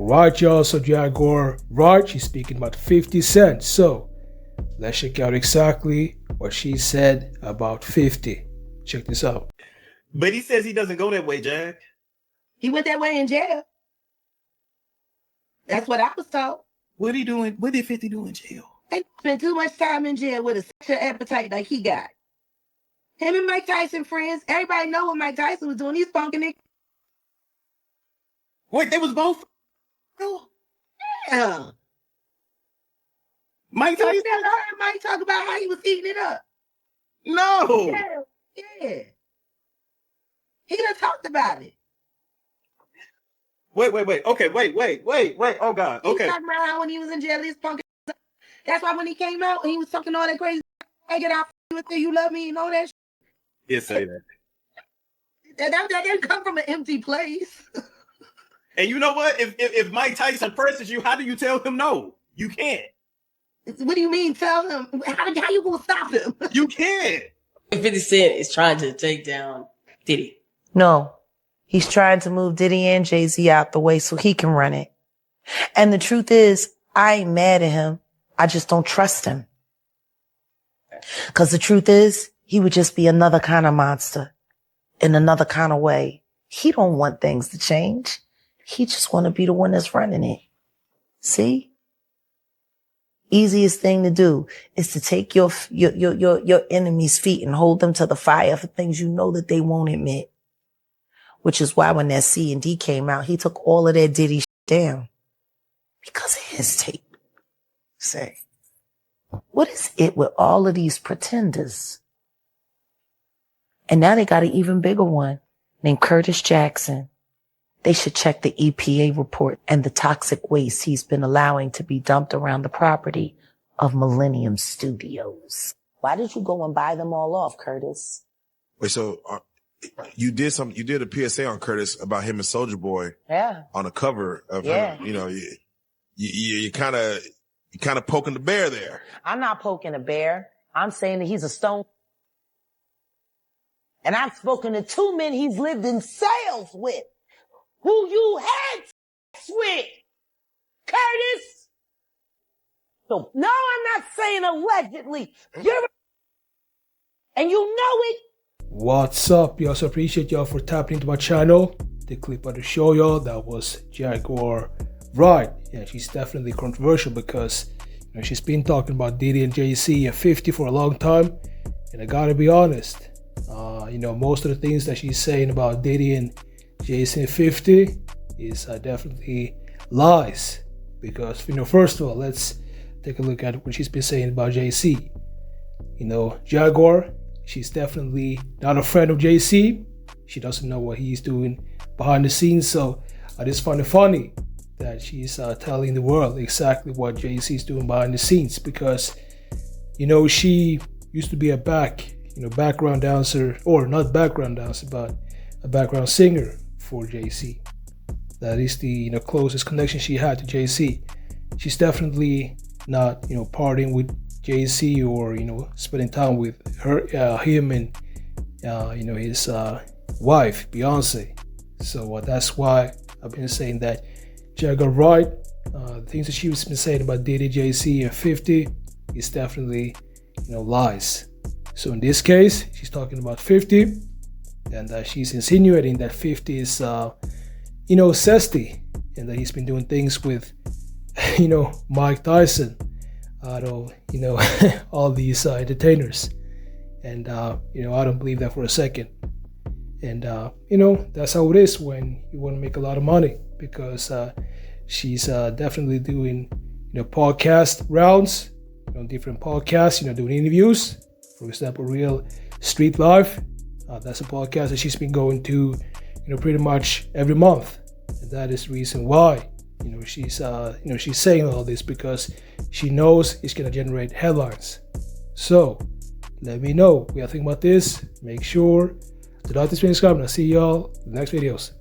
Alright, y'all, so Jaguar Wright, she's speaking about 50 Cent. So let's check out exactly what she said about 50. Check this out. But he says he doesn't go that way, Jag. He went that way in jail. That's what I was told. What he doing? What did 50 do in jail? They spent too much time in jail with a sexual appetite like he got. Him and Mike Tyson friends. Everybody know what Mike Tyson was doing. He's punking it. Wait, they was both? Oh, yeah. Mike You Tyson? never heard Mike talk about how he was eating it up. No. Yeah. He done talked about it. Wait. Okay, wait. Oh, God. Okay. He talking about how when he was in jail, he was punking. That's why when he came out, he was talking all that crazy. I get out with you love me and all that shit. Yeah, say that. That didn't come from an empty place. And you know what? If Mike Tyson presses you, how do you tell him no? You can't. What do you mean tell him? How you gonna stop him? You can't. 50 Cent is trying to take down Diddy. No, he's trying to move Diddy and Jay-Z out the way so he can run it. And the truth is, I ain't mad at him. I just don't trust him. Because the truth is, he would just be another kind of monster in another kind of way. He don't want things to change. He just want to be the one that's running it. See? Easiest thing to do is to take your enemy's feet and hold them to the fire for things you know that they won't admit. Which is why when that C&D came out, he took all of that Diddy shit down. Because of his tape. Say, what is it with all of these pretenders? And now they got an even bigger one named Curtis Jackson. They should check the EPA report and the toxic waste he's been allowing to be dumped around the property of Millennium Studios. Why did you go and buy them all off, Curtis? Wait, so you did a PSA on Curtis about him and Soulja Boy. Yeah. On the cover of Yeah. him. You know, you kind of poking the bear there. I'm not poking a bear. I'm saying that he's a stone. And I've spoken to 2 men he's lived in sales with. Who you had sex with, Curtis. So, no, I'm not saying allegedly. And you know it. What's up, y'all? So appreciate y'all for tapping into my channel. The clip of the show, y'all, that was Jaguar Wright. Yeah, she's definitely controversial because she's been talking about Diddy and Jay-Z and 50 for a long time. And I gotta be honest, most of the things that she's saying about Diddy and Jay-Z and 50 is definitely lies. Because, first of all, let's take a look at what she's been saying about Jay-Z. Jaguar, she's definitely not a friend of Jay-Z. She doesn't know what he's doing behind the scenes. So I just find it funny that she's telling the world exactly what Jay-Z is doing behind the scenes. Because, she used to be a background dancer, or not background dancer, but a background singer for Jay-Z. That is the closest connection she had to Jay-Z. She's definitely not partying with Jay-Z or spending time with him and his wife Beyonce. So that's why I've been saying that Jaguar Wright, the things that she's been saying about Diddy, Jay-Z, and 50 is definitely lies. So in this case, she's talking about 50, and she's insinuating that 50 is zesty, and that he's been doing things with Mike Tyson, all these entertainers. And I don't believe that for a second. And that's how it is when you want to make a lot of money, because she's definitely doing podcast rounds, different podcasts, doing interviews. For example, Real Street Life, that's a podcast that she's been going to pretty much every month. And that is the reason why she's saying all this, because she knows it's going to generate headlines. So let me know what you think about this. Make sure to like this video, subscribe, and I'll see y'all in the next videos.